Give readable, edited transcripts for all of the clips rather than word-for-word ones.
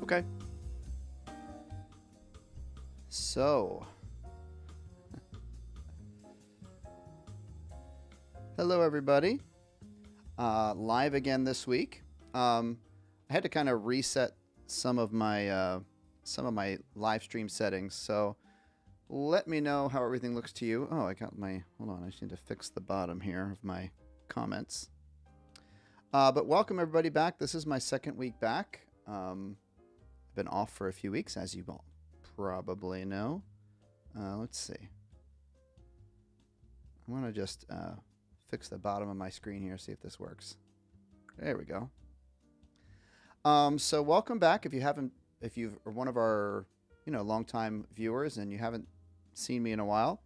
Okay. So, hello everybody. Live again this week. I had to kind of reset some of my live stream settings. So, let me know how everything looks to you. Oh, I got my. Hold on, I just need to fix the bottom here of my comments. But welcome everybody back. This is my second week back. I've been off for a few weeks, as you all probably know. Let's see. I want to just fix the bottom of my screen here, see if this works. There we go. So welcome back. If you are one of our, longtime viewers and you haven't seen me in a while,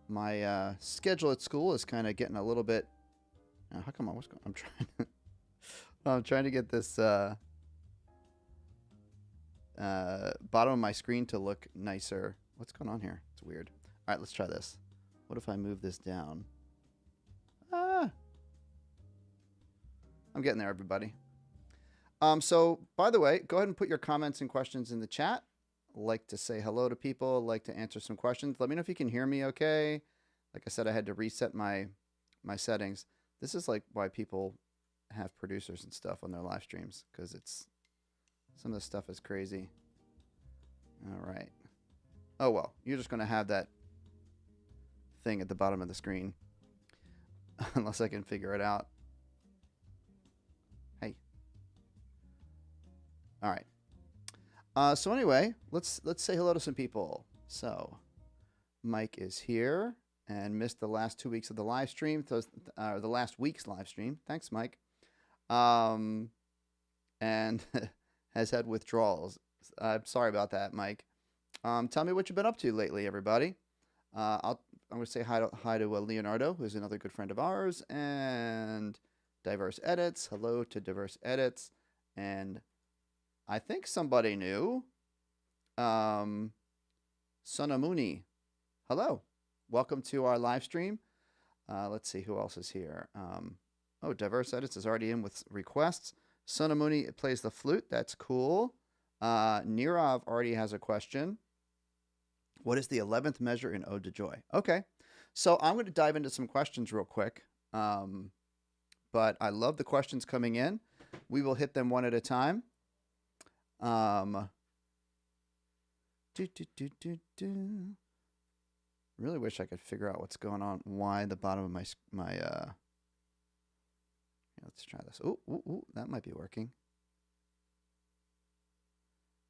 my schedule at school is kind of getting a little bit. How come what's going? I'm trying to get this bottom of my screen to look nicer. What's going on here? It's weird. All right, let's try this. What if I move this down? I'm getting there, everybody. So, by the way, go ahead and put your comments and questions in the chat. Like to say hello to people, like to answer some questions. Let me know if you can hear me okay. Like I said, I had to reset my settings. This is like why people have producers and stuff on their live streams, because some of the stuff is crazy. All right. Oh, well, you're just going to have that thing at the bottom of the screen unless I can figure it out. Hey. All right. So anyway, let's say hello to some people. So Mike is here and missed the last 2 weeks of the live stream. The last week's live stream. Thanks, Mike. And has had withdrawals. I'm sorry about that, Mike. Tell me what you've been up to lately, everybody. I'm going to say hi to Leonardo, who's another good friend of ours, and Diverse Edits. Hello to Diverse Edits. And I think somebody new. Sonamuni. Hello. Welcome to our live stream. Let's see who else is here. Oh, Diverse Edits is already in with requests. Sonamuni plays the flute. That's cool. Nirav already has a question. What is the 11th measure in Ode to Joy? Okay. So I'm going to dive into some questions real quick. But I love the questions coming in. We will hit them one at a time. Really wish I could figure out what's going on. Why the bottom of my let's try this. Ooh, that might be working.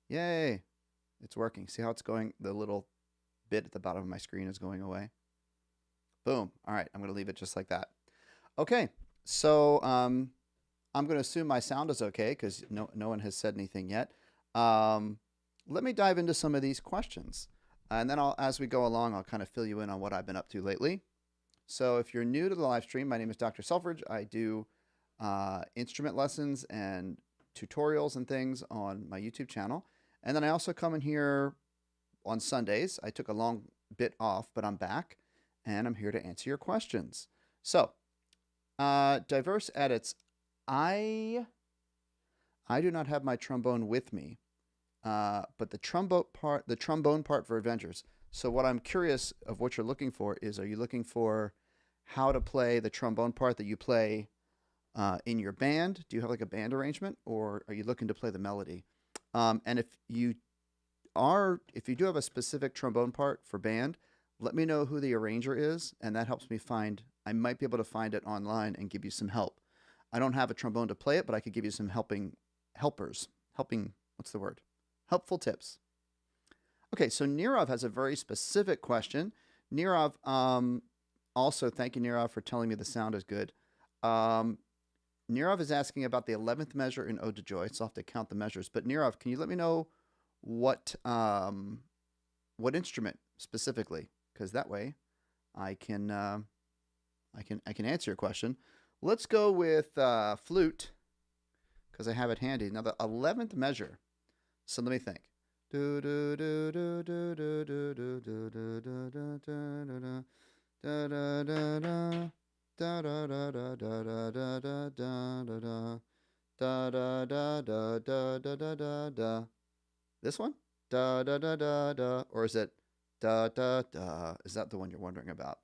Yay. It's working. See how it's going? The little bit at the bottom of my screen is going away. Boom. All right. I'm going to leave it just like that. Okay. So I'm going to assume my sound is okay because no one has said anything yet. Let me dive into some of these questions. And then as we go along, I'll kind of fill you in on what I've been up to lately. So if you're new to the live stream, my name is Dr. Selfridge. I do instrument lessons and tutorials and things on my YouTube channel. And then I also come in here on Sundays. I took a long bit off, but I'm back and I'm here to answer your questions. So, Diverse Edits. I do not have my trombone with me, but the trombone part for Avengers. So what I'm curious of what you're looking for is, are you looking for how to play the trombone part that you play in your band? Do you have like a band arrangement, or are you looking to play the melody? And if you do have a specific trombone part for band, let me know who the arranger is, and that helps me find. I might be able to find it online and give you some help. I don't have a trombone to play it, but I could give you some helpful tips. Okay, so Nirav has a very specific question. Nirav, also thank you, Nirav, for telling me the sound is good. Nirav is asking about the 11th measure in Ode to Joy. So I'll have to count the measures. But Nirav, can you let me know what instrument specifically? Because that way I can answer your question. Let's go with flute, because I have it handy. Now the 11th measure. So let me think. Da da da da da da da da da. This one? Da da da da da. Or is it da da da? Is that the one you're wondering about?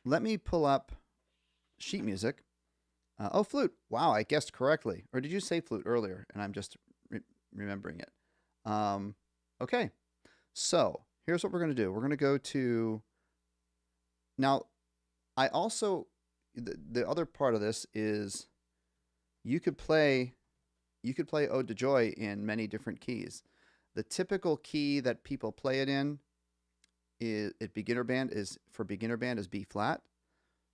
Let me pull up sheet music. Oh, flute. Wow, I guessed correctly. Or did you say flute earlier? And I'm just remembering it. Okay. So here's what we're going to do. We're going to go to. Now, I also. The other part of this is you could play Ode to Joy in many different keys. The typical key that people play it in is for beginner band is B flat.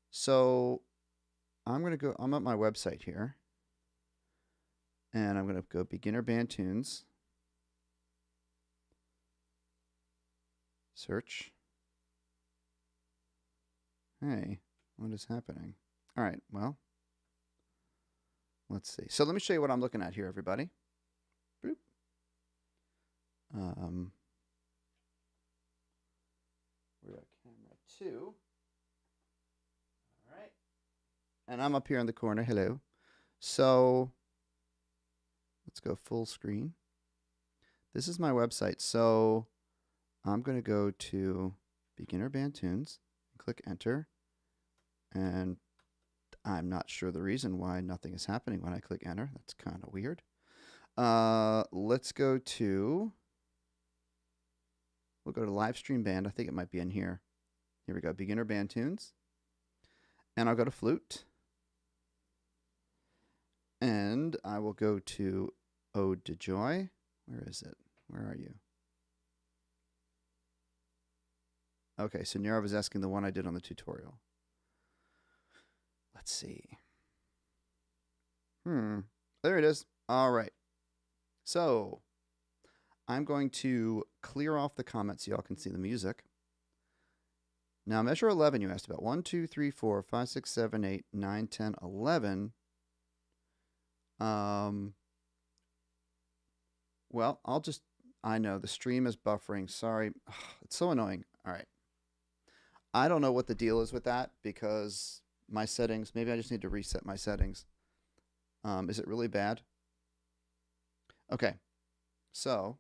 So I'm at my website here, and I'm going to go beginner band tunes, search. Hey, what is happening? All right, well, let's see. So let me show you what I'm looking at here, everybody. Boop. We're at camera 2. All right. And I'm up here in the corner. Hello. So let's go full screen. This is my website. So I'm going to go to Beginner Band Tunes, click Enter, and I'm not sure the reason why nothing is happening when I click Enter. That's kind of weird. Let's go to, we'll go to Live Stream Band. I think it might be in here. Here we go, Beginner Band Tunes. And I'll go to Flute. And I will go to Ode to Joy. Where is it? Where are you? Okay, so Nira was asking the one I did on the tutorial. Let's see. There it is. All right. So I'm going to clear off the comments so y'all can see the music. Now, measure 11 you asked about. 1, 2, 3, 4, 5, 6, 7, 8, 9, 10, 11. Well, I know the stream is buffering. Sorry. It's so annoying. All right. I don't know what the deal is with that because my settings, maybe I just need to reset my settings. Is it really bad? Okay. So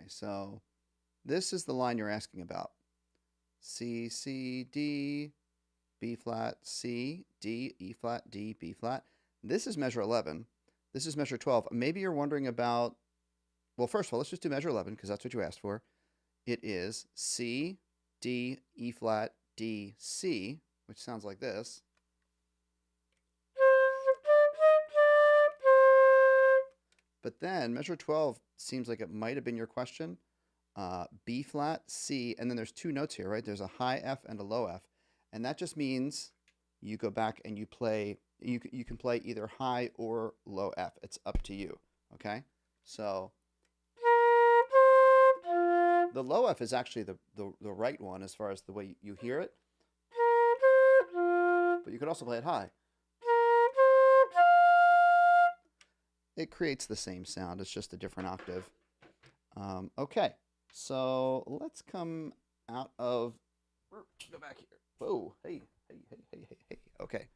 so this is the line you're asking about. C, C, D, B flat, C, D, E flat, D, B flat. This is measure 11. This is measure 12. Maybe you're wondering about, well, first of all, let's just do measure 11 because that's what you asked for. It is C, D, E flat, D, C, which sounds like this. But then measure 12 seems like it might have been your question. B flat, C, and then there's two notes here, right? There's a high F and a low F. And that just means you go back and you play, you can play either high or low F. It's up to you, okay? So the low F is actually the right one as far as the way you hear it. But you could also play it high. It creates the same sound. It's just a different octave. Okay, so let's come out of, go back here. Whoa, hey. Okay,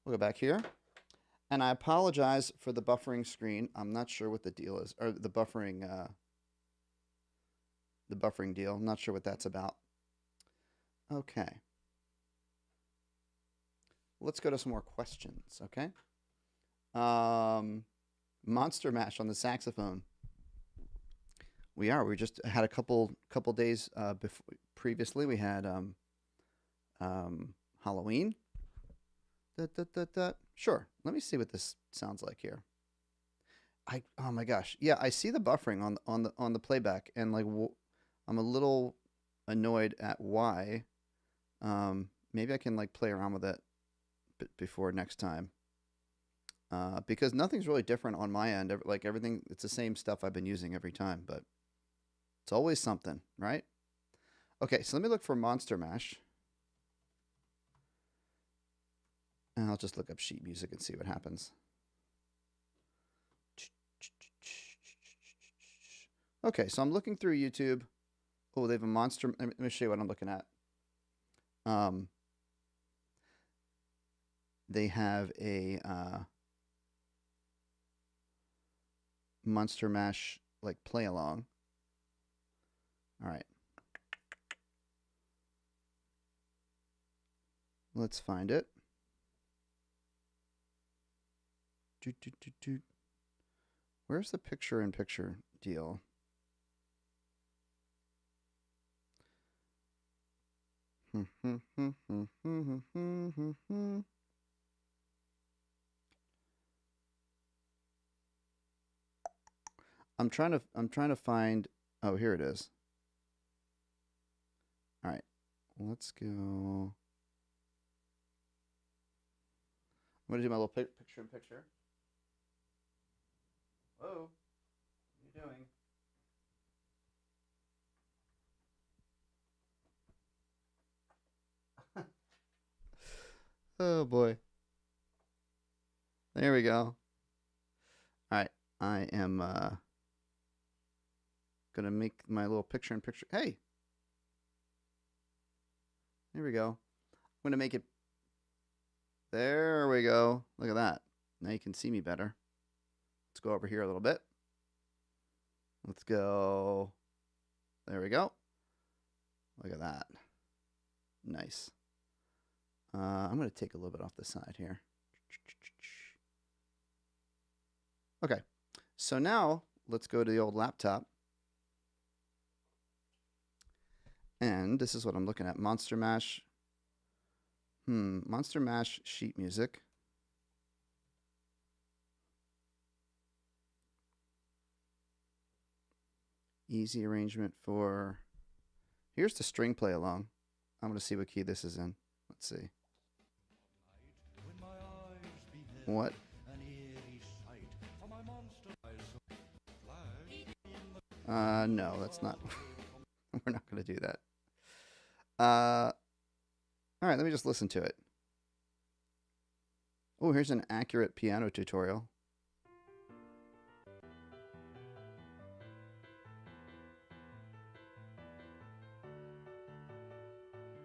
we'll go back here. And I apologize for the buffering screen. I'm not sure what the deal is, or the buffering deal. I'm not sure what that's about. Okay. Let's go to some more questions, okay? Monster Mash on the saxophone. We just had a couple days previously. We had Halloween. Sure. Let me see what this sounds like here. Oh my gosh. Yeah, I see the buffering on the playback, and like I'm a little annoyed at why. Maybe I can like play around with it before next time. Because nothing's really different on my end. Like everything, it's the same stuff I've been using every time, but it's always something, right? Okay, so let me look for Monster Mash. And I'll just look up sheet music and see what happens. Okay, so I'm looking through YouTube. Oh, they have a monster. Let me show you what I'm looking at. They have a Monster Mash like play along. All right. Let's find it. Where's the picture-in-picture deal? I'm trying to find. Oh, here it is. All right, let's go. I'm gonna do my little picture-in-picture. Whoa, what are you doing? Oh boy. There we go. All right, I am gonna make my little picture-in-picture. Hey, there we go. I'm gonna make it. There we go. Look at that. Now you can see me better. Let's go over here a little bit. Let's go. There we go. Look at that. Nice. I'm going to take a little bit off the side here. Okay. So now let's go to the old laptop. And this is what I'm looking at. Monster Mash. Monster Mash sheet music. Easy arrangement for... Here's the string play along. I'm going to see what key this is in. Let's see. What? No, that's not... We're not going to do that. All right, let me just listen to it. Oh, here's an accurate piano tutorial.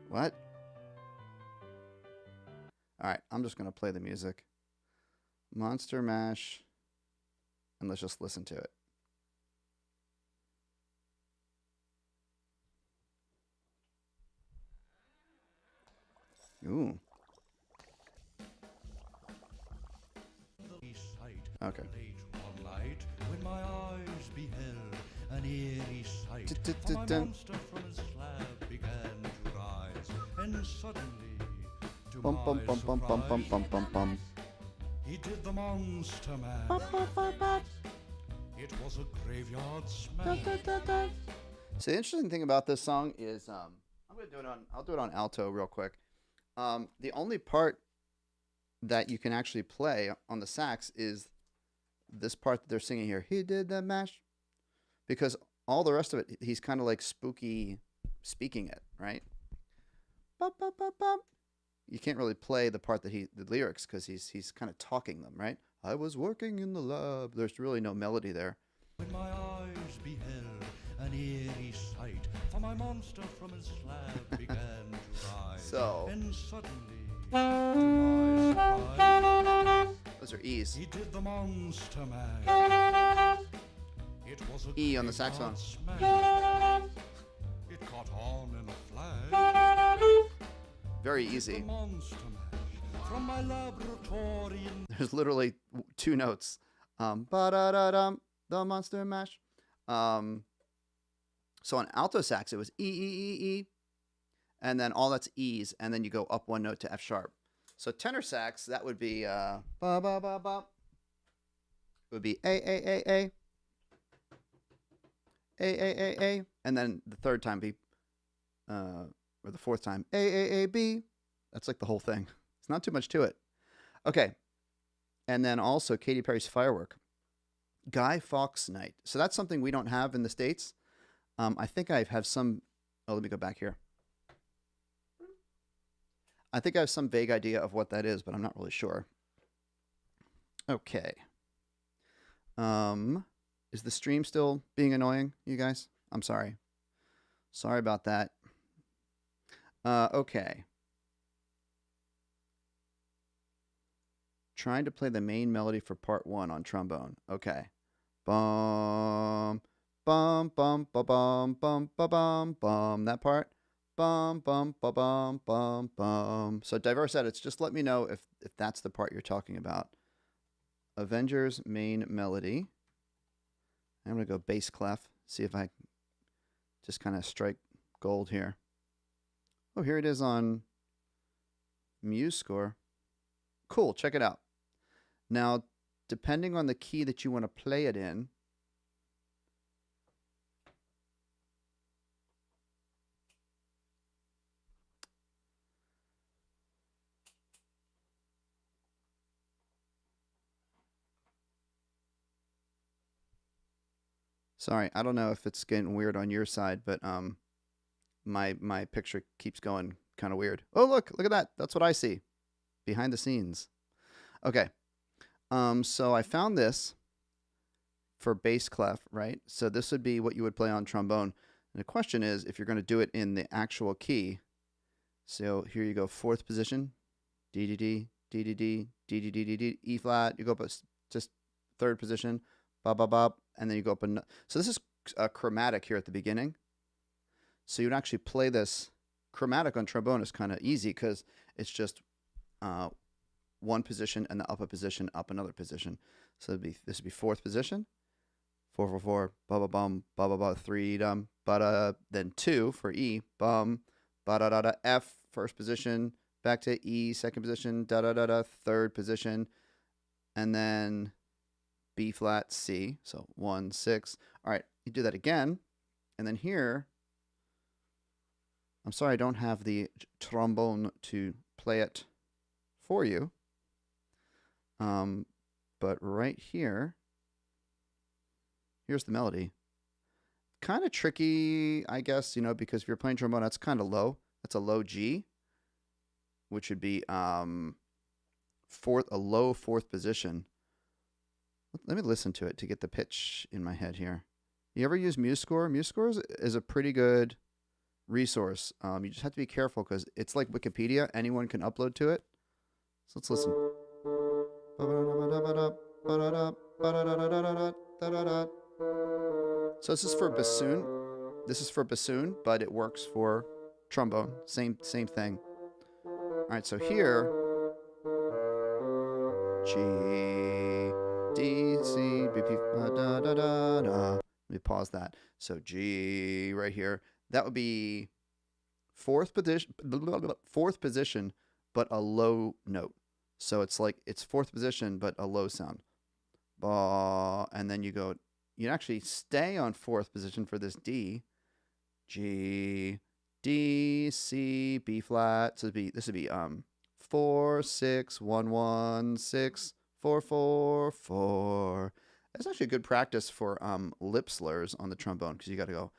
What? All right, I'm just going to play the music. Monster Mash. And let's just listen to it. Ooh. Okay. When my eyes beheld an eerie sight, my monster from his slab began to rise, and suddenly, to my surprise, he did the monster mash. It was a graveyard smash. So the interesting thing about this song is, I'll do it on alto real quick. The only part that you can actually play on the sax is this part that they're singing here. He did the mash. Because all the rest of it, he's kind of like spooky speaking it, right? Bop, bop, bop, bop. You can't really play the part that the lyrics, because he's kind of talking them, right? I was working in the lab. There's really no melody there. When my eyes beheld an eerie sight, for my monster from his slab began to rise. So, and suddenly, to my surprise, those are E's. He did the monster mash. It was a E on the saxophone. It caught on in a flash. Very easy. From my laboratory. There's literally 2 notes. Ba-da-da-dum, the monster mash. So on alto sax, it was E, E, E, E. And then all that's E's. And then you go up 1 note to F sharp. So tenor sax, that would be ba, ba, ba, ba. It would be A, A, A, A. A, A, A, A. And then the third time be, or the fourth time, A, A, A, B. That's like the whole thing. It's not too much to it. Okay. And then also Katy Perry's Firework. Guy Fawkes Night. So that's something we don't have in the States. I think I have some... Oh, let me go back here. I think I have some vague idea of what that is, but I'm not really sure. Okay. Is the stream still being annoying, you guys? I'm sorry. Sorry about that. Okay. Trying to play the main melody for part 1 on trombone. Okay. Bum, bum, bum, ba bum, bum, ba bum, bum. That part. Bum, bum, ba bum, bum, bum. So diverse edits, just let me know if that's the part you're talking about. Avengers main melody. I'm going to go bass clef, see if I just kind of strike gold here. Oh, here it is on MuseScore. Cool, check it out. Now, depending on the key that you want to play it in, sorry, I don't know if it's getting weird on your side, but my picture keeps going kind of weird. Oh, look at that. That's what I see behind the scenes. Okay. So I found this for bass clef, right? So this would be what you would play on trombone. And the question is if you're going to do it in the actual key. So here you go, 4th position, D D D D D D D D D D D E flat. You go up just 3rd position, ba ba ba, and then you go up and so this is a chromatic here at the beginning. So you'd actually play this chromatic on trombone is kind of easy because it's just 1 position and the up a position, up another position. So this would be 4th position, 4 4 4, ba ba bum, ba ba ba 3 dum, ba da, then 2 for E, bum, ba da da da F 1st position, back to E 2nd position, da da da da 3rd position, and then B flat C. So 1 6. All right, you do that again, and then here. I'm sorry I don't have the trombone to play it for you. But right here, here's the melody. Kind of tricky, I guess, you know, because if you're playing trombone, that's kind of low. That's a low G, which would be a low 4th position. Let me listen to it to get the pitch in my head here. You ever use MuseScore? MuseScore is a pretty good resource. You just have to be careful because it's like Wikipedia. Anyone can upload to it. So let's listen. So this is for bassoon. This is for bassoon, but it works for trombone. Same thing. All right, so here, G, D, C, B, P, da, da, da, da. Let me pause that. So G right here. That would be 4th position, but a low note. So it's like it's 4th position, but a low sound. Ba, and then you actually stay on 4th position for this D, G, D, C, B flat. So this would be 4 6 1 1 6 4 4 4. That's actually a good practice for lip slurs on the trombone because you got to go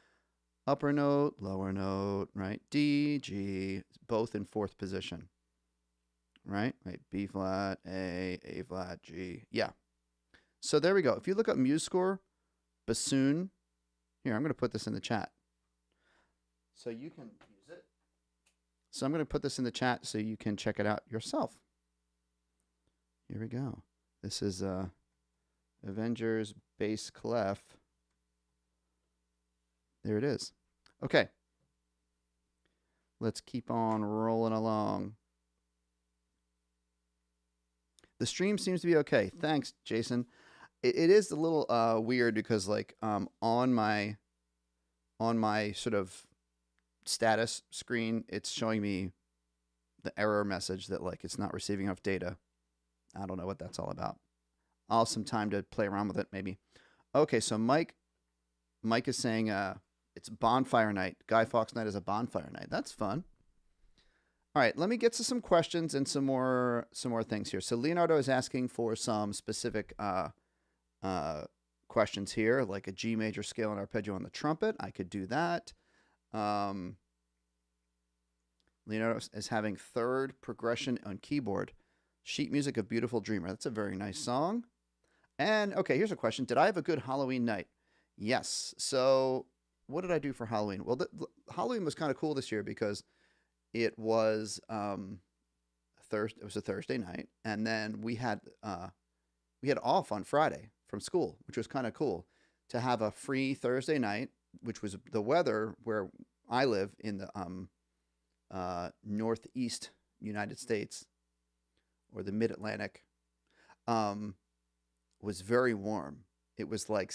upper note, lower note, right? D, G, both in 4th position, right? Right, B flat, A flat, G. Yeah. So there we go. If you look up MuseScore, bassoon, here, I'm going to put this in the chat. So you can use it. So I'm going to put this in the chat so you can check it out yourself. Here we go. This is Avengers bass clef. There it is. Okay. Let's keep on rolling along. The stream seems to be okay. Thanks, Jason. It is a little weird because like on my sort of status screen, it's showing me the error message that like it's not receiving enough data. I don't know what that's all about. I'll have some time to play around with it maybe. Okay, so Mike is saying it's bonfire night. Guy Fawkes night is a bonfire night. That's fun. All right, let me get to some questions and some more things here. So Leonardo is asking for some specific questions here, like a G major scale and arpeggio on the trumpet. I could do that. Leonardo is having third progression on keyboard. Sheet music of Beautiful Dreamer. That's a very nice song. And okay, here's a question. Did I have a good Halloween night? Yes. So what did I do for Halloween? Well, Halloween was kind of cool this year because it was Thursday. It was a Thursday night, and then we had off on Friday from school, which was kind of cool to have a free Thursday night, which was the weather where I live in the northeast United States or the mid Atlantic, was very warm. It was like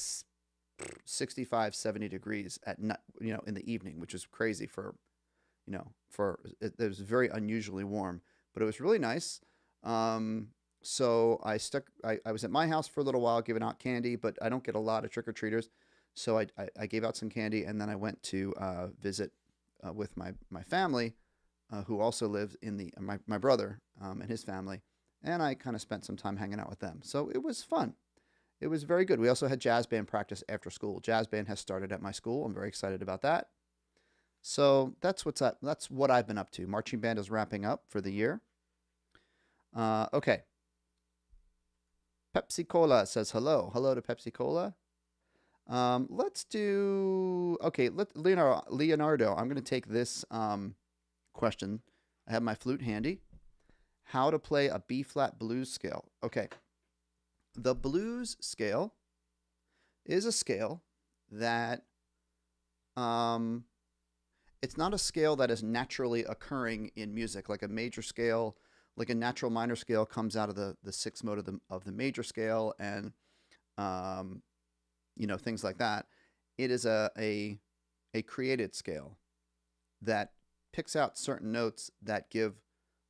65, 70 degrees at night, in the evening, which is crazy for, it was very unusually warm, but it was really nice. So I was at my house for a little while giving out candy, but I don't get a lot of trick-or-treaters. So I gave out some candy, and then I went to visit with my family, who also lives in my brother and his family, and I kind of spent some time hanging out with them. So it was fun. It was very good. We also had jazz band practice after school. Jazz band has started at my school. I'm very excited about that. So that's what I've been up to. Marching band is wrapping up for the year. Okay. Pepsi Cola says hello. Hello to Pepsi Cola. Let's do, okay, Leonardo, I'm going to take this question. I have my flute handy. How to play a B-flat blues scale. Okay. The blues scale is a scale that, it's not a scale that is naturally occurring in music, like a major scale, like a natural minor scale comes out of the sixth mode of the major scale, and things like that. It is a created scale that picks out certain notes that give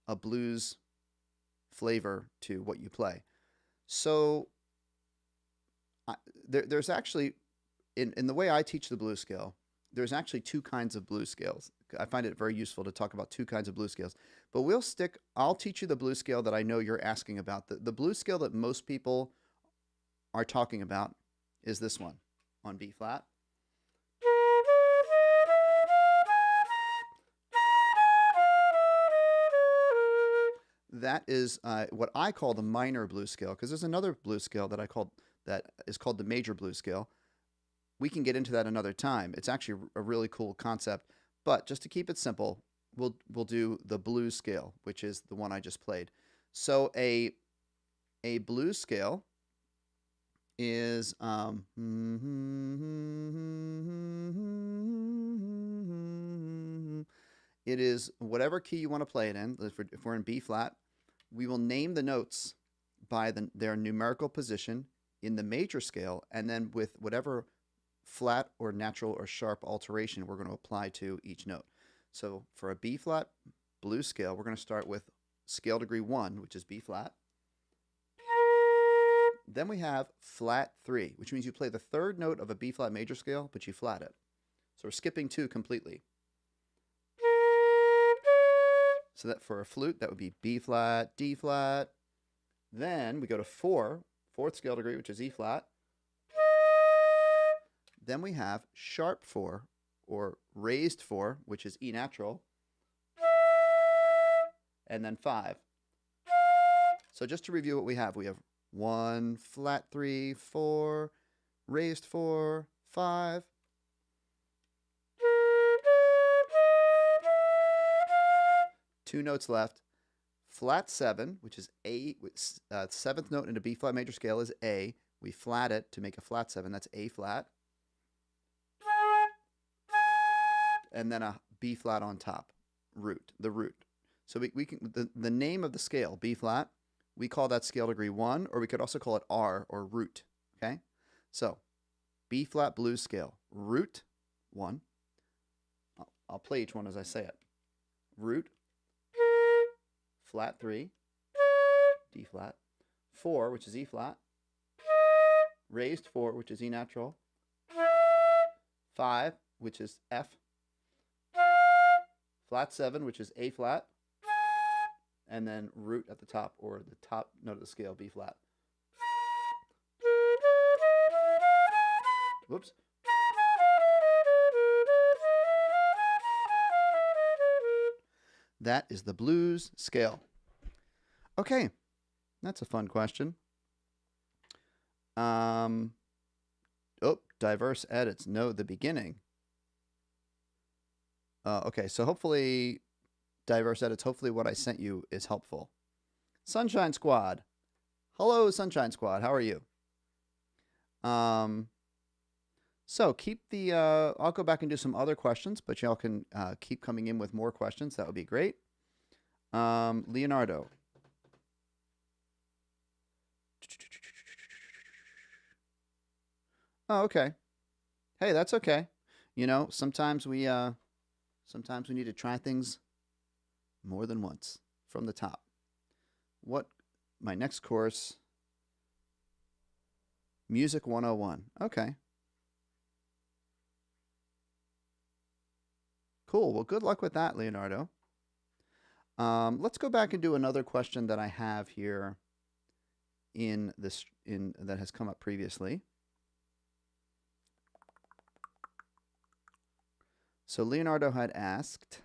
a blues flavor to what you play. So there's actually, in the way I teach the blues scale, there's actually two kinds of blues scales. I find it very useful to talk about two kinds of blues scales. But I'll teach you the blues scale that I know you're asking about. The blues scale that most people are talking about is this one on B flat. That is what I call the minor blues scale, because there's another blues scale that is called the major blues scale. We can get into that another time. It's actually a really cool concept. But just to keep it simple, we'll do the blues scale, which is the one I just played. So a blues scale is it is whatever key you want to play it in. If we're in B flat, we will name the notes by their numerical position in the major scale, and then with whatever flat or natural or sharp alteration we're going to apply to each note. So for a B flat blues scale, we're going to start with scale degree 1, which is B flat. Then we have flat 3, which means you play the third note of a B flat major scale, but you flat it. So we're skipping 2 completely. So that for a flute, that would be B flat, D flat. Then we go to 4, fourth scale degree, which is E flat. Then we have sharp 4, or raised 4, which is E natural. And then 5. So just to review what we have 1, flat 3, 4, raised 4, 5. Two notes left. Flat 7, which is A, seventh note in a B flat major scale is A. We flat it to make a flat 7. That's A flat. And then a B flat on top, the root. So we can, the name of the scale, B flat, we call that scale degree 1, or we could also call it R, or root, okay? So B flat blues scale, root 1. I'll play each one as I say it. Root, flat 3, D flat, 4, which is E flat, raised 4, which is E natural, 5, which is F, flat 7, which is A flat, and then root at the top, or the top note of the scale, B flat. Whoops. That is the blues scale. Okay, that's a fun question. Oh, diverse edits. No, the beginning. Okay, so hopefully, diverse edits, hopefully what I sent you is helpful. Sunshine Squad. Hello, Sunshine Squad. How are you? So keep the, I'll go back and do some other questions, but y'all can keep coming in with more questions. That would be great. Leonardo. Oh, okay. Hey, that's okay. You know, sometimes we need to try things more than once from the top. What, my next course, Music 101. Okay. Cool. Well, good luck with that, Leonardo. Let's go back and do another question that I have here in this that has come up previously. So Leonardo had asked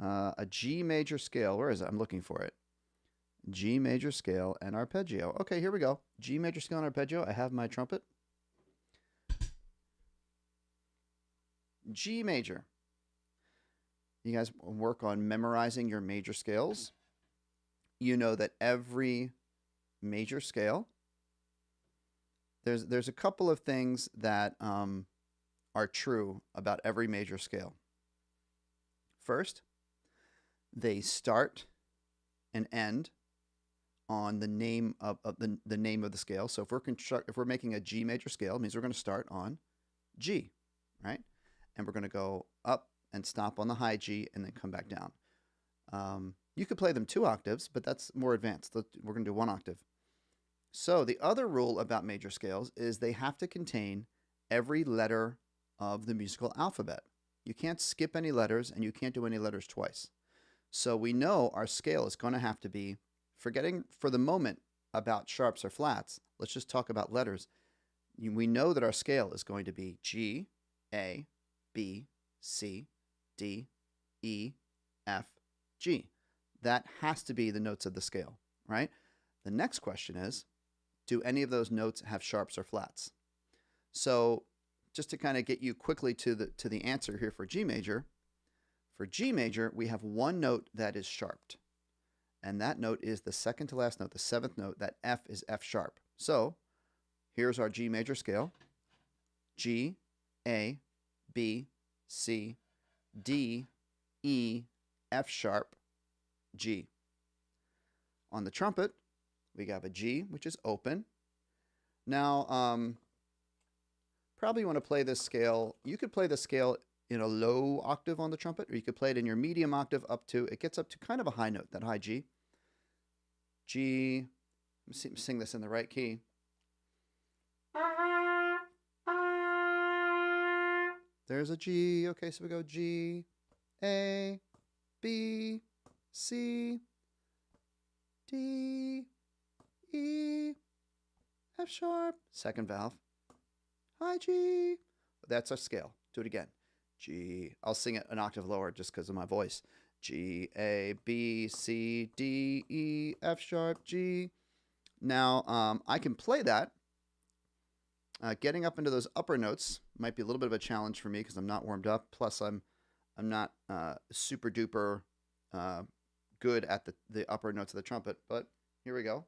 a G major scale. Where is it? I'm looking for it. G major scale and arpeggio. Okay, here we go. G major scale and arpeggio. I have my trumpet. G major. You guys work on memorizing your major scales. You know that every major scale, there's a couple of things that are true about every major scale. First, they start and end on the name of the name of the scale. So if we're making a G major scale, it means we're going to start on G, right? And we're going to go up and stop on the high G and then come back down. You could play them 2 octaves, but that's more advanced. We're going to do 1 octave. So the other rule about major scales is they have to contain every letter of the musical alphabet. You can't skip any letters and you can't do any letters twice. So we know our scale is going to have to be, forgetting for the moment about sharps or flats, let's just talk about letters. We know that our scale is going to be G, A, B, C, D, E, F, G. That has to be the notes of the scale, right? The next question is, do any of those notes have sharps or flats? So just to kind of get you quickly to the answer here for G major we have one note that is sharped, and that note is the second to last note, the 7th note. That F is F sharp. So here's our G major scale: G, A, B, C, D, E, F sharp, G. On the trumpet, we have a G, which is open. Now, probably want to play this scale. You could play the scale in a low octave on the trumpet, or you could play it in your medium octave up to, it gets up to kind of a high note, that high G. G, let me sing this in the right key. There's a G. Okay, so we go G, A, B, C, D, E, F sharp, second valve, high G. That's our scale. Do it again. G, I'll sing it an octave lower just because of my voice. G, A, B, C, D, E, F sharp, G. Now, I can play that. Getting up into those upper notes might be a little bit of a challenge for me because I'm not warmed up. Plus, I'm not super duper good at the upper notes of the trumpet. But here we go.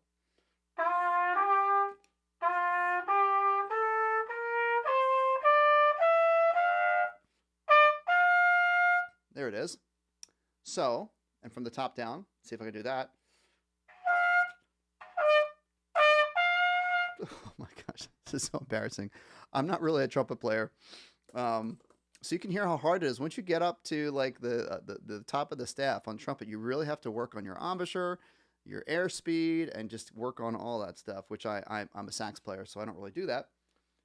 There it is. So, and from the top down, see if I can do that. Oh my gosh, this is so embarrassing. I'm not really a trumpet player. So you can hear how hard it is. Once you get up to like the top of the staff on trumpet, you really have to work on your embouchure, your airspeed, and just work on all that stuff, which I'm a sax player, so I don't really do that.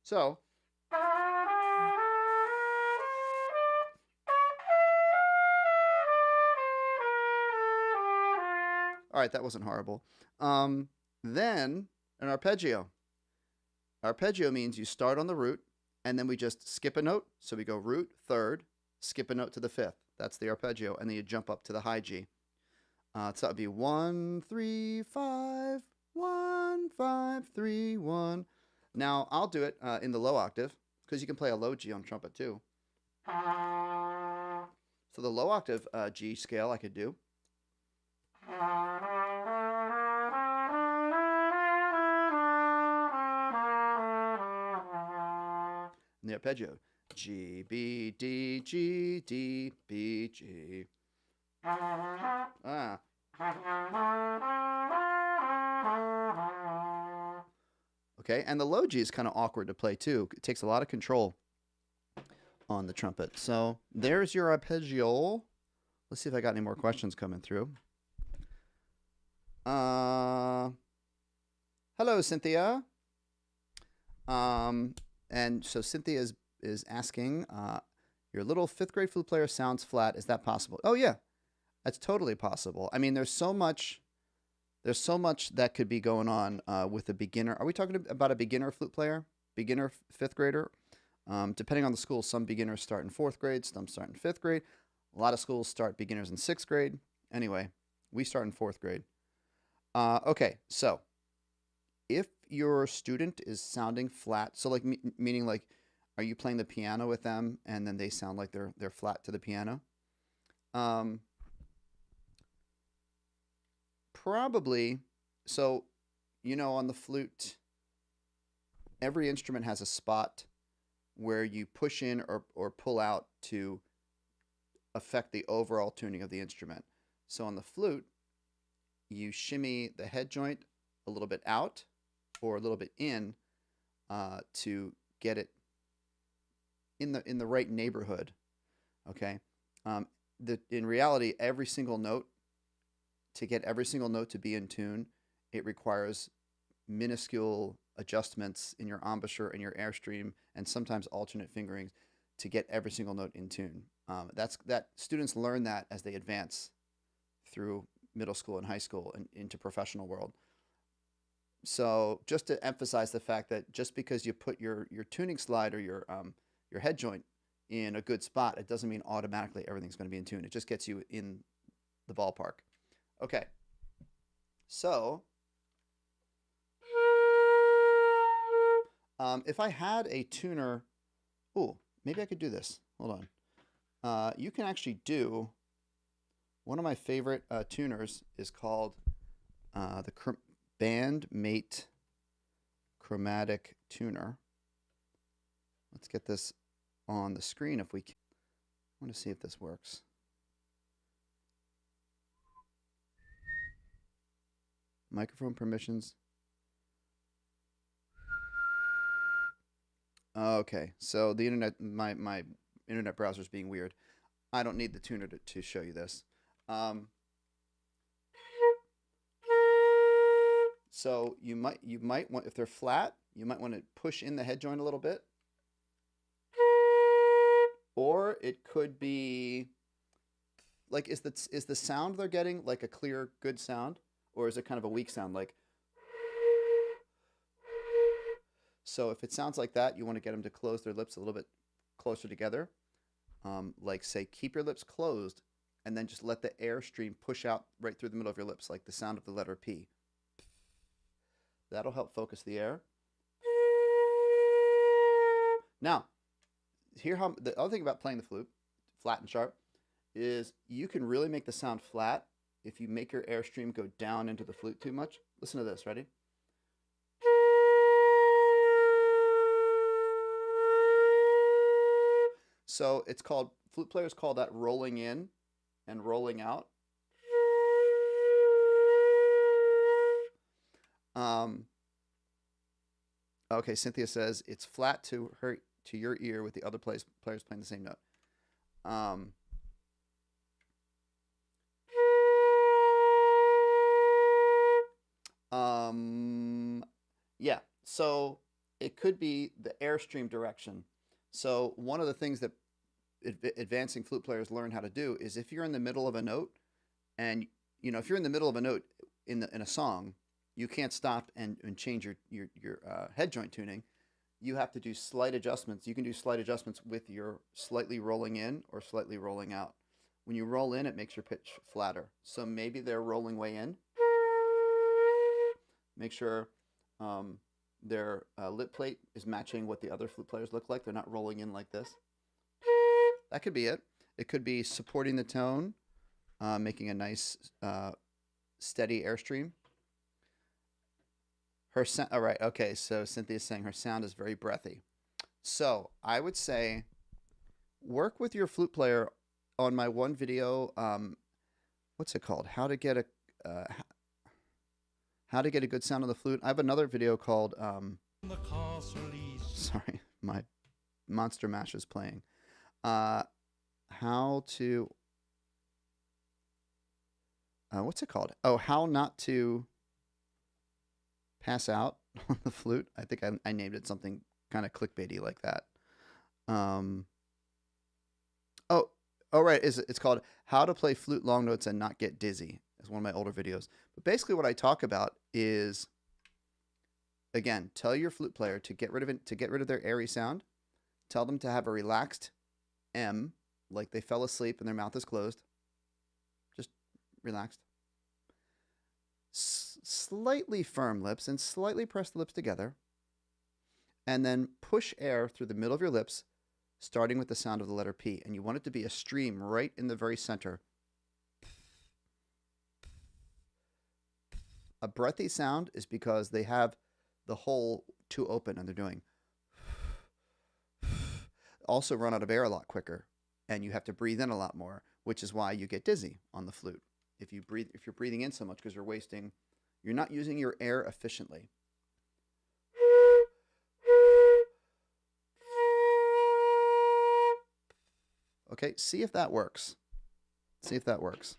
So, all right, that wasn't horrible. Then an arpeggio. Arpeggio means you start on the root, and then we just skip a note. So we go root, 3rd, skip a note to the 5th. That's the arpeggio, and then you jump up to the high G. So that would be 1, 3, 5, 1, 5, 3, 1. Now I'll do it in the low octave because you can play a low G on trumpet too. So the low octave G scale I could do. And the arpeggio, G, B, D, G, D, B, G. Ah. Okay, and the low G is kind of awkward to play too. It takes a lot of control on the trumpet. So there's your arpeggio. Let's see if I got any more questions coming through. Hello, Cynthia. And so Cynthia is asking, your little 5th grade flute player sounds flat. Is that possible? Oh yeah, that's totally possible. I mean, there's so much that could be going on with a beginner. Are we talking about a beginner flute player? Beginner 5th grader? Depending on the school, some beginners start in 4th grade, some start in 5th grade. A lot of schools start beginners in 6th grade. Anyway, we start in 4th grade. Okay, so if your student is sounding flat, so like meaning like, are you playing the piano with them and then they sound like they're flat to the piano? Probably. So, on the flute, every instrument has a spot where you push in or pull out to affect the overall tuning of the instrument. So on the flute, you shimmy the head joint a little bit out or a little bit in to get it in the right neighborhood. Okay. In reality, every single note, to get every single note to be in tune, it requires minuscule adjustments in your embouchure and your airstream, and sometimes alternate fingerings to get every single note in tune. That students learn that as they advance through middle school and high school and into professional world. So just to emphasize the fact that just because you put your tuning slide or your head joint in a good spot, it doesn't mean automatically everything's going to be in tune. It just gets you in the ballpark. Okay, so if I had a tuner, maybe I could do this. Hold on. You can actually do, one of my favorite tuners is called the Bandmate Chromatic Tuner. Let's get this on the screen if we can. I want to see if this works. Microphone permissions. Okay, so the internet, my internet browser is being weird. I don't need the tuner to show you this. So you might want, if they're flat, you might want to push in the head joint a little bit. Or it could be like, is the sound they're getting like a clear, good sound? Or is it kind of a weak sound, like? So if it sounds like that, you want to get them to close their lips a little bit closer together. Like say, keep your lips closed and then just let the airstream push out right through the middle of your lips, like the sound of the letter P. That'll help focus the air. Now, the other thing about playing the flute, flat and sharp, is you can really make the sound flat if you make your airstream go down into the flute too much. Listen to this, ready? So it's called, flute players call that rolling in and rolling out. Okay, Cynthia says it's flat to your ear with the other players playing the same note. Yeah, so it could be the airstream direction. So one of the things that advancing flute players learn how to do is, if you're in the middle of a note, and if you're in the middle of a note in a song, you can't stop and change your head joint tuning. You have to do slight adjustments. You can do slight adjustments with your slightly rolling in or slightly rolling out. When you roll in, it makes your pitch flatter. So maybe they're rolling way in. Make sure their lip plate is matching what the other flute players look like. They're not rolling in like this. That could be it. It could be supporting the tone, making a nice steady airstream. Her sound. All right. Okay. So Cynthia's saying her sound is very breathy. So I would say work with your flute player on my one video. What's it called? How to get a good sound on the flute. I have another video called sorry, my Monster Mash is playing. How to what's it called? Oh, how not to pass out on the flute. I think I named it something kind of clickbaity like that. Right. It's called How to Play Flute Long Notes and Not Get Dizzy. It's one of my older videos. But basically what I talk about is, again, tell your flute player to get rid of it, to get rid of their airy sound. Tell them to have a relaxed M, like they fell asleep and their mouth is closed. Just relaxed. Slightly firm lips and slightly press the lips together. And then push air through the middle of your lips, starting with the sound of the letter P. And you want it to be a stream right in the very center. A breathy sound is because they have the hole too open and they're doing. Also run out of air a lot quicker, and you have to breathe in a lot more, which is why you get dizzy on the flute. If you're breathing in so much because you're not using your air efficiently. Okay, see if that works. See if that works.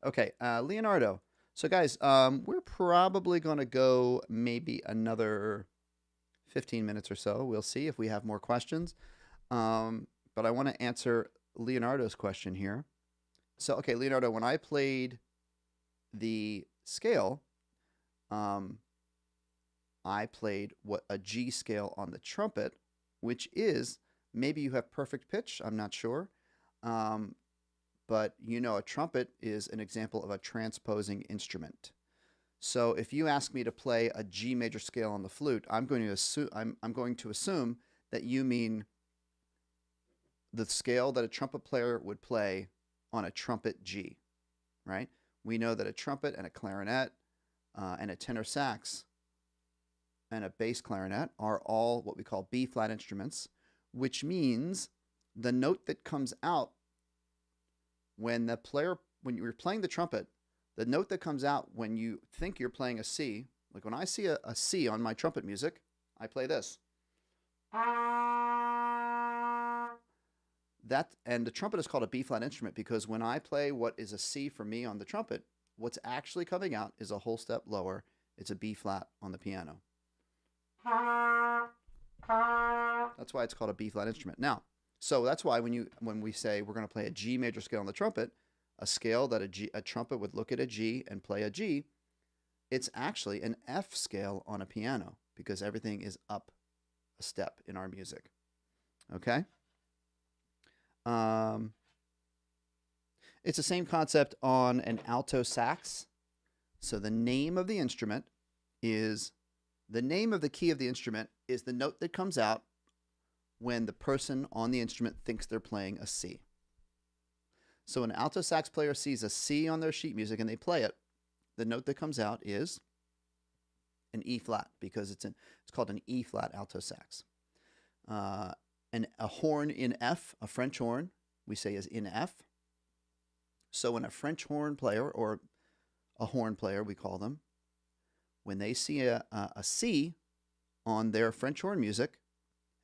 Okay, Leonardo. So guys, we're probably going to go maybe another 15 minutes or so. We'll see if we have more questions. But I want to answer Leonardo's question here. So, okay, Leonardo, when I played the scale, I played a G scale on the trumpet, which is, maybe you have perfect pitch, I'm not sure. But you know, a trumpet is an example of a transposing instrument. So if you ask me to play a G major scale on the flute, I'm going to assume that you mean the scale that a trumpet player would play on a trumpet G, right? We know that a trumpet and a clarinet and a tenor sax and a bass clarinet are all what we call B flat instruments, which means the note that comes out when you're playing the trumpet, the note that comes out when you think you're playing a C, like when I see a C on my trumpet music, I play this. And the trumpet is called a B flat instrument because when I play what is a C for me on the trumpet, what's actually coming out is a whole step lower. It's a B flat on the piano. That's why it's called a B flat instrument. Now, so that's why when we say we're going to play a G major scale on the trumpet, a scale that a trumpet would look at a G and play a G, it's actually an F scale on a piano because everything is up a step in our music. Okay? It's the same concept on an alto sax. So the name of the instrument is, the name of the key of the instrument is the note that comes out when the person on the instrument thinks they're playing a C. So an alto sax player sees a C on their sheet music and they play it. The note that comes out is an E flat because it's called an E flat alto sax. And a horn in F, a French horn, we say is in F. So when a French horn player, or a horn player we call them, when they see a C on their French horn music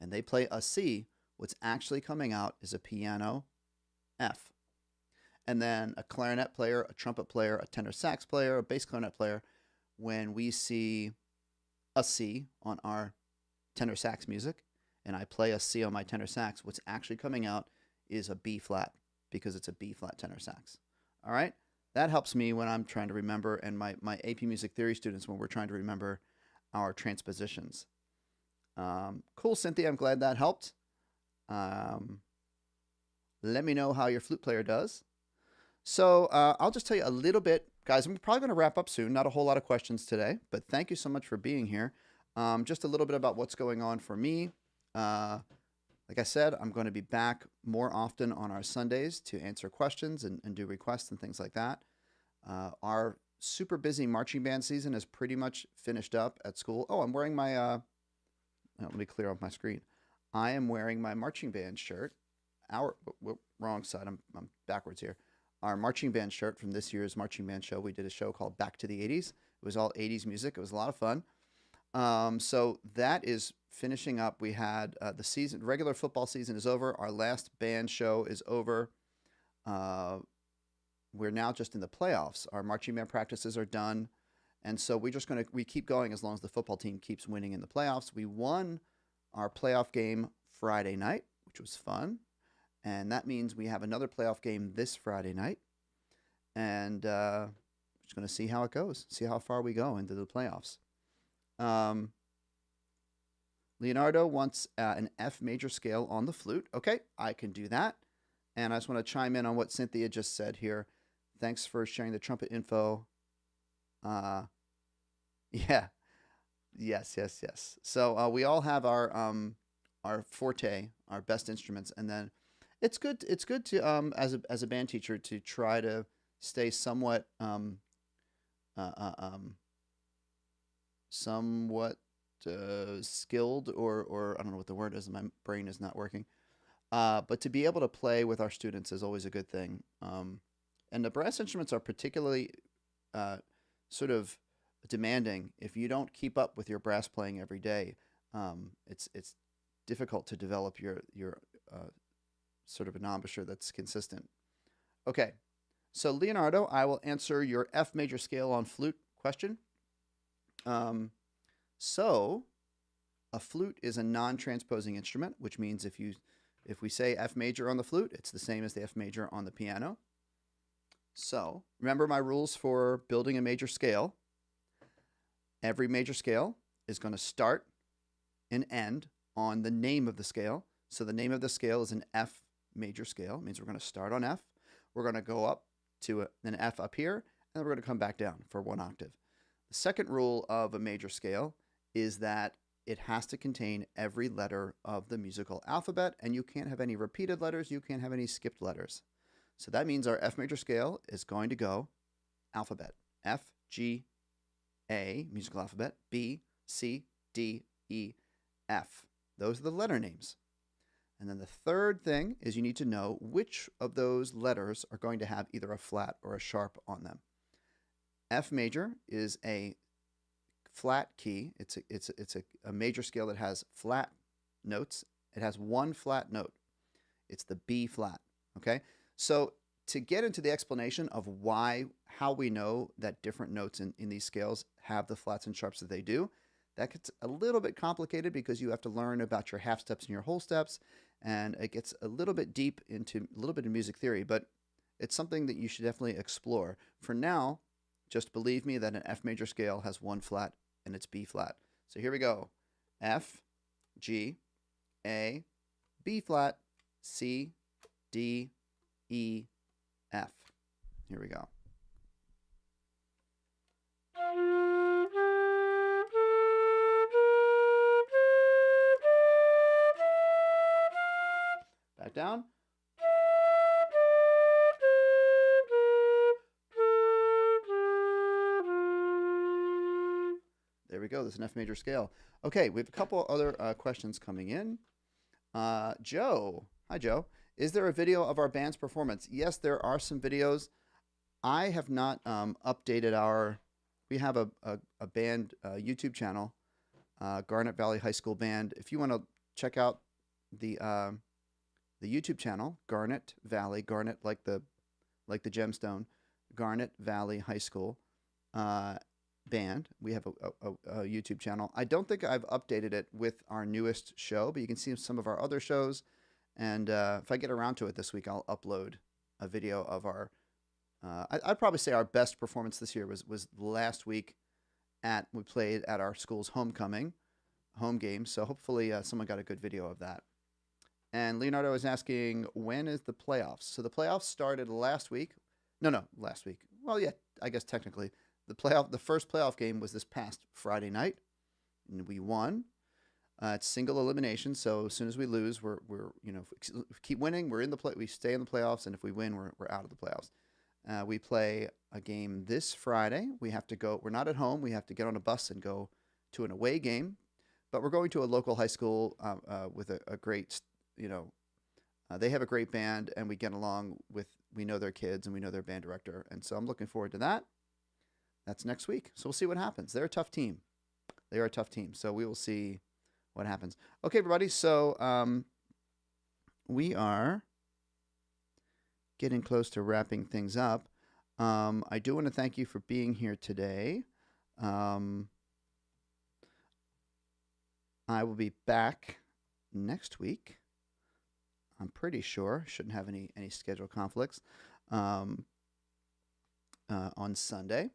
and they play a C, what's actually coming out is a piano F. And then a clarinet player, a trumpet player, a tenor sax player, a bass clarinet player, when we see a C on our tenor sax music, and I play a C on my tenor sax, what's actually coming out is a B flat because it's a B flat tenor sax. All right? That helps me when I'm trying to remember, and my AP Music Theory students when we're trying to remember our transpositions. Cool, Cynthia. I'm glad that helped. Let me know how your flute player does. So I'll just tell you a little bit. Guys, I'm probably going to wrap up soon. Not a whole lot of questions today, but thank you so much for being here. Just a little bit about what's going on for me. Like I said, I'm going to be back more often on our Sundays to answer questions and do requests and things like that. Our super busy marching band season is pretty much finished up at school. Oh, I'm wearing my, let me clear off my screen. I am wearing my marching band shirt. Wrong side, I'm backwards here. Our marching band shirt from this year's marching band show. We did a show called Back to the 80s. It was all 80s music. It was a lot of fun. So that is finishing up. We had the season, regular football season is over. Our last band show is over. We're now just in the playoffs. Our marching band practices are done. And so we keep going as long as the football team keeps winning in the playoffs. We won our playoff game Friday night, which was fun. And that means we have another playoff game this Friday night. And we're just going to see how it goes, see how far we go into the playoffs. Leonardo wants an F major scale on the flute. Okay, I can do that. And I just want to chime in on what Cynthia just said here. Thanks for sharing the trumpet info. Yeah. Yes. So we all have our forte, our best instruments, and then it's good to as a band teacher to try to stay somewhat skilled or I don't know what the word is. My brain is not working. But to be able to play with our students is always a good thing. And the brass instruments are particularly sort of demanding. If you don't keep up with your brass playing every day, it's difficult to develop your sort of an embouchure that's consistent. Okay, so Leonardo, I will answer your F major scale on flute question. So a flute is a non-transposing instrument, which means if we say F major on the flute, it's the same as the F major on the piano. So remember my rules for building a major scale. Every major scale is going to start and end on the name of the scale. So the name of the scale is an F major scale. It means we're going to start on F. We're going to go up to an F up here, and then we're going to come back down for one octave. The second rule of a major scale is that it has to contain every letter of the musical alphabet, and you can't have any repeated letters. You can't have any skipped letters. So that means our F major scale is going to go alphabet. F, G, A, musical alphabet, B, C, D, E, F. Those are the letter names. And then the third thing is you need to know which of those letters are going to have either a flat or a sharp on them. F major is a flat key. It's a major scale that has flat notes. It has one flat note. It's the B flat. Okay? So to get into the explanation of how we know that different notes in these scales have the flats and sharps that they do, that gets a little bit complicated because you have to learn about your half steps and your whole steps, and it gets a little bit deep into a little bit of music theory, but it's something that you should definitely explore. For now, just believe me that an F major scale has one flat and it's B flat. So here we go. F, G, A, B flat, C, D, E, F. Here we go. Back down. There we go. This is an F major scale. Okay, we have a couple other questions coming in. Joe. Hi, Joe. Is there a video of our band's performance? Yes, there are some videos. I have not updated we have a band YouTube channel, Garnet Valley High School Band. If you want to check out the YouTube channel, Garnet Valley, Garnet like the gemstone, Garnet Valley High School Band. We have a YouTube channel. I don't think I've updated it with our newest show, but you can see some of our other shows. And if I get around to it this week, I'll upload a video of our, I'd probably say our best performance this year was last week we played at our school's homecoming, home game. So hopefully someone got a good video of that. And Leonardo is asking, when is the playoffs? So the playoffs started last week. No, last week. Well, yeah, I guess technically. The first playoff game was this past Friday night, and we won. It's single elimination, so as soon as we lose, we're if we keep winning, we stay in the playoffs, and if we win, we're out of the playoffs. We play a game this Friday. We have to go. We're not at home. We have to get on a bus and go to an away game, but we're going to a local high school with a great, they have a great band, and we get along with. We know their kids, and we know their band director, and so I'm looking forward to that. That's next week, so we'll see what happens. They're a tough team. They are a tough team, so we will see what happens. Okay, everybody. So we are getting close to wrapping things up. I do want to thank you for being here today. I will be back next week. I'm pretty sure. Shouldn't have any schedule conflicts on Sunday.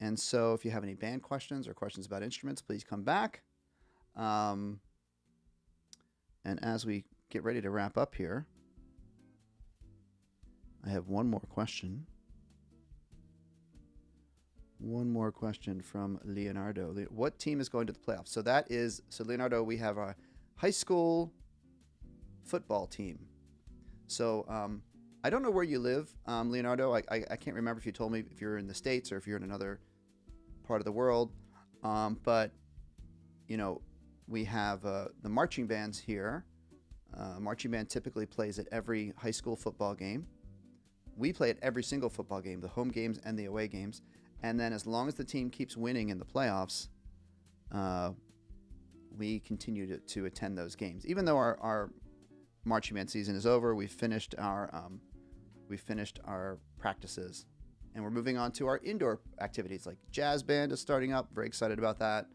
And so if you have any band questions or questions about instruments, please come back. And as we get ready to wrap up here, I have one more question. One more question from Leonardo. What team is going to the playoffs? So Leonardo, we have a high school football team. So I don't know where you live, Leonardo. I can't remember if you told me if you're in the States or if you're in another part of the world. But, we have the marching bands here. Marching band typically plays at every high school football game. We play at every single football game, the home games and the away games. And then as long as the team keeps winning in the playoffs, we continue to attend those games. Even though our marching band season is over, we've finished our practices, and we're moving on to our indoor activities, like jazz band is starting up. Very excited about that.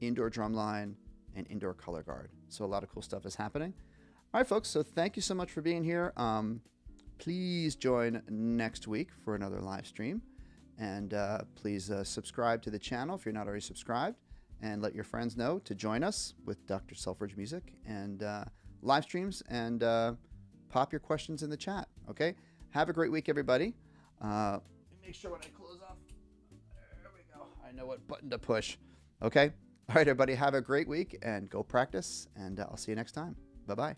Indoor drumline and indoor color guard. So a lot of cool stuff is happening. All right, folks. So thank you so much for being here. Please join next week for another live stream. And please subscribe to the channel if you're not already subscribed, and let your friends know to join us with Dr. Selfridge Music and live streams, and pop your questions in the chat. Okay? Have a great week, everybody. Let me make sure when I close off. There we go. I know what button to push. Okay? All right, everybody. Have a great week and go practice, and I'll see you next time. Bye-bye.